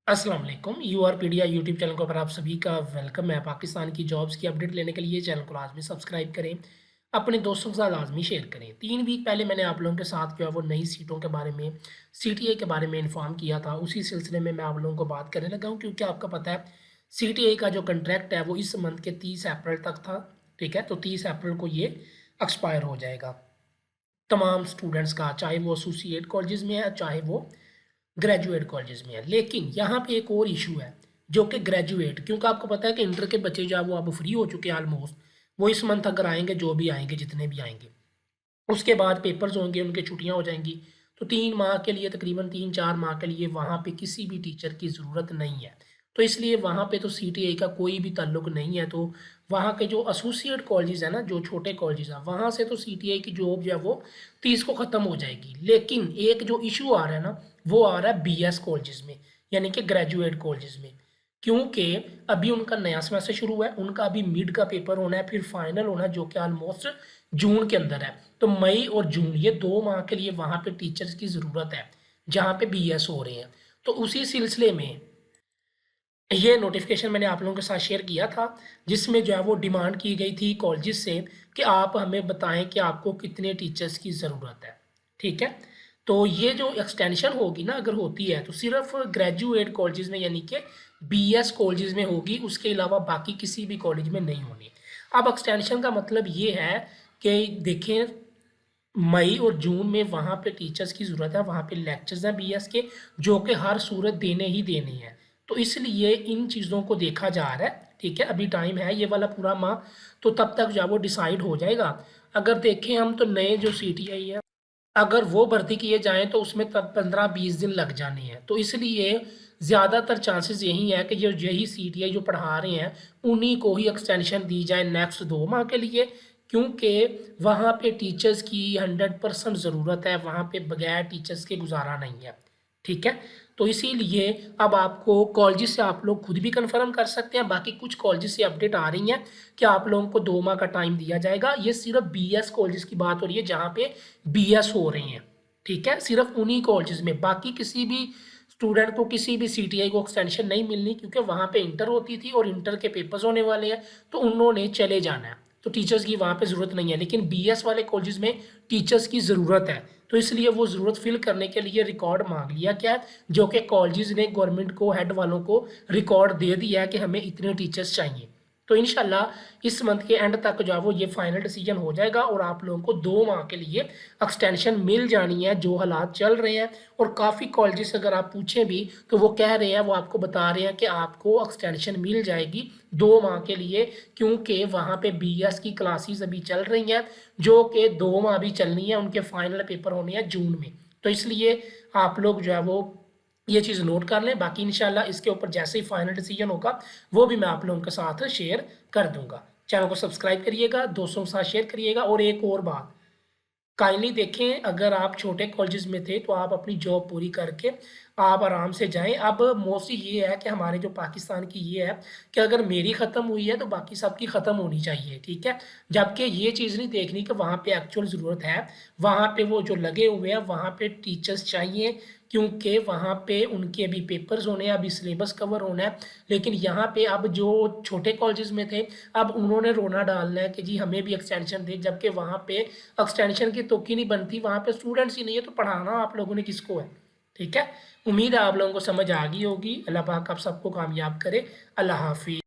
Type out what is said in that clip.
अस्सलाम वालेकुम यूआरपीडिया YouTube channel को पर आप सभी का वेलकम है। पाकिस्तान की जॉब्स की अपडेट लेने के लिए चैनल को लाजमी सब्सक्राइब करें, अपने दोस्तों के साथ लाजमी शेयर करें। 3 वीक पहले मैंने आप लोगों के साथ जो है वो नई सीटों के बारे में सीटीए के बारे में इन्फॉर्म किया था। उसी सिलसिले में मैं आप लोगों को बात करने लगा हूँ, क्योंकि आपको पता है सीटीए का जो कंट्रैक्ट है वो इस मंथ के 30 अप्रैल तक था। ठीक है, तो 30 अप्रैल को ये एक्सपायर हो जाएगा तमाम स्टूडेंट्स का, चाहे वो एसोसिएट कॉलेजेस में है चाहे वो ग्रेजुएट कॉलेजेस में है। लेकिन यहाँ पे एक और इशू है जो कि ग्रेजुएट, क्योंकि आपको पता है कि इंटर के बच्चे जो है वो अब फ्री हो चुके हैं ऑलमोस्ट। वो इस मंथ अगर आएंगे, जो भी आएंगे जितने भी आएंगे, उसके बाद पेपर्स होंगे, उनकी छुट्टियां हो जाएंगी। तो 3 माह के लिए, तकरीबन 3-4 माह के लिए वहाँ पे किसी भी टीचर की ज़रूरत नहीं है। तो इसलिए वहाँ पे तो सीटीए का कोई भी ताल्लुक नहीं है। तो वहाँ के जो एसोसिएट कॉलेजेस है ना, जो छोटे कॉलेजेस हैं, वहाँ से तो सीटीए की जॉब जो है वो 30 को ख़त्म हो जाएगी। लेकिन एक जो इशू आ रहा है ना, वो आ रहा है बीएस कॉलेजेस में, यानी कि ग्रेजुएट कॉलेजेस में। क्योंकि अभी उनका नया सेमेस्टर शुरू हुआ है, उनका अभी मिड का पेपर होना है, फिर फाइनल होना है, जो कि ऑलमोस्ट जून के अंदर है। तो मई और जून, ये 2 माह के लिए वहाँ पे टीचर्स की ज़रूरत है जहाँ पे बीएस हो रहे हैं। तो उसी सिलसिले में ये नोटिफिकेशन मैंने आप लोगों के साथ शेयर किया था, जिसमें जो है वो डिमांड की गई थी कॉलेजेस से कि आप हमें बताएं कि आपको कितने टीचर्स की ज़रूरत है। ठीक है, तो ये जो एक्सटेंशन होगी ना, अगर होती है तो सिर्फ ग्रेजुएट कॉलेजेस में, यानी कि बीएस कॉलेजेस में होगी, उसके अलावा बाकी किसी भी कॉलेज में नहीं होनी। अब एक्सटेंशन का मतलब ये है कि देखें, मई और जून में वहाँ पे टीचर्स की ज़रूरत है, वहाँ पे लेक्चर्स हैं बीएस के, जो कि हर सूरत देने ही देने हैं। तो इसलिए इन चीज़ों को देखा जा रहा है। ठीक है, अभी टाइम है ये वाला पूरा माह, तो तब तक जो है वो डिसाइड हो जाएगा। अगर देखें हम, तो नए जो सीटीआई है, अगर वो भर्ती किए जाएँ तो उसमें तब 15-20 दिन लग जाने हैं। तो इसलिए ज़्यादातर चांसेस यही है कि जो यही सीटीआई जो पढ़ा रहे हैं, उन्हीं को ही एक्सटेंशन दी जाए नेक्स्ट 2 माह के लिए, क्योंकि वहाँ पे टीचर्स की 100% ज़रूरत है, वहाँ पे बगैर टीचर्स के गुजारा नहीं है। ठीक है, तो इसीलिए अब आपको कॉलेज से आप लोग खुद भी कंफर्म कर सकते हैं। बाकी कुछ कॉलेज से अपडेट आ रही हैं कि आप लोगों को 2 माह का टाइम दिया जाएगा। ये सिर्फ बीएस कॉलेज की बात हो रही है जहाँ पे बीएस हो रहे हैं। ठीक है, सिर्फ उन्हीं कॉलेज में, बाकी किसी भी स्टूडेंट को, किसी भी सीटीआई को एक्सटेंशन नहीं मिलनी, क्योंकि वहाँ पे इंटर होती थी और इंटर के पेपर्स होने वाले हैं, तो उन्होंने चले जाना है। तो टीचर्स की वहाँ पे ज़रूरत नहीं है। लेकिन बीएस वाले कॉलेज में टीचर्स की ज़रूरत है, तो इसलिए वो ज़रूरत फिल करने के लिए रिकॉर्ड मांग लिया क्या है, जो कि कॉलेजेस ने गवर्नमेंट को, हेड वालों को रिकॉर्ड दे दिया है कि हमें इतने टीचर्स चाहिए। तो इंशाल्लाह इस मंथ के एंड तक जो है वो ये फाइनल डिसीजन हो जाएगा और आप लोगों को 2 माह के लिए एक्सटेंशन मिल जानी है, जो हालात चल रहे हैं। और काफ़ी कॉलेजेस अगर आप पूछें भी तो वो कह रहे हैं, वो आपको बता रहे हैं कि आपको एक्सटेंशन मिल जाएगी 2 माह के लिए, क्योंकि वहाँ पे बीएस की क्लासेस अभी चल रही हैं, जो कि 2 माह भी चलनी है, उनके फाइनल पेपर होने हैं जून में। तो इसलिए आप लोग जो है वो ये चीज़ नोट कर लें। बाकी इंशाल्लाह इसके ऊपर जैसे ही फाइनल डिसीजन होगा वो भी मैं आप लोगों के साथ शेयर कर दूंगा। चैनल को सब्सक्राइब करिएगा, दोस्तों के साथ शेयर करिएगा। और एक और बात, काइंडली देखें, अगर आप छोटे कॉलेजेस में थे तो आप अपनी जॉब पूरी करके आप आराम से जाएं। अब मोस्टली ये है कि हमारे जो पाकिस्तान की ये है कि अगर मेरी ख़त्म हुई है तो बाकी सबकी ख़त्म होनी चाहिए। ठीक है, जबकि ये चीज़ नहीं देखनी कि वहाँ पे एक्चुअल ज़रूरत है, वहाँ पे वो जो लगे हुए हैं वहाँ पे टीचर्स चाहिए, क्योंकि वहाँ पे उनके अभी पेपर्स होने हैं, अभी सिलेबस कवर होना है। लेकिन यहाँ पे अब जो छोटे कॉलेजेस में थे, अब उन्होंने रोना डालना है कि जी हमें भी एक्सटेंशन दे, जबकि वहाँ पे एक्सटेंशन की तुक ही नहीं बनती, वहाँ पे स्टूडेंट्स ही नहीं है, तो पढ़ाना आप लोगों ने किसको है। ठीक है, उम्मीद है आप लोगों को समझ आ गई होगी। अल्लाह पाक आप सबको कामयाब करे। अल्लाह हाफिज़।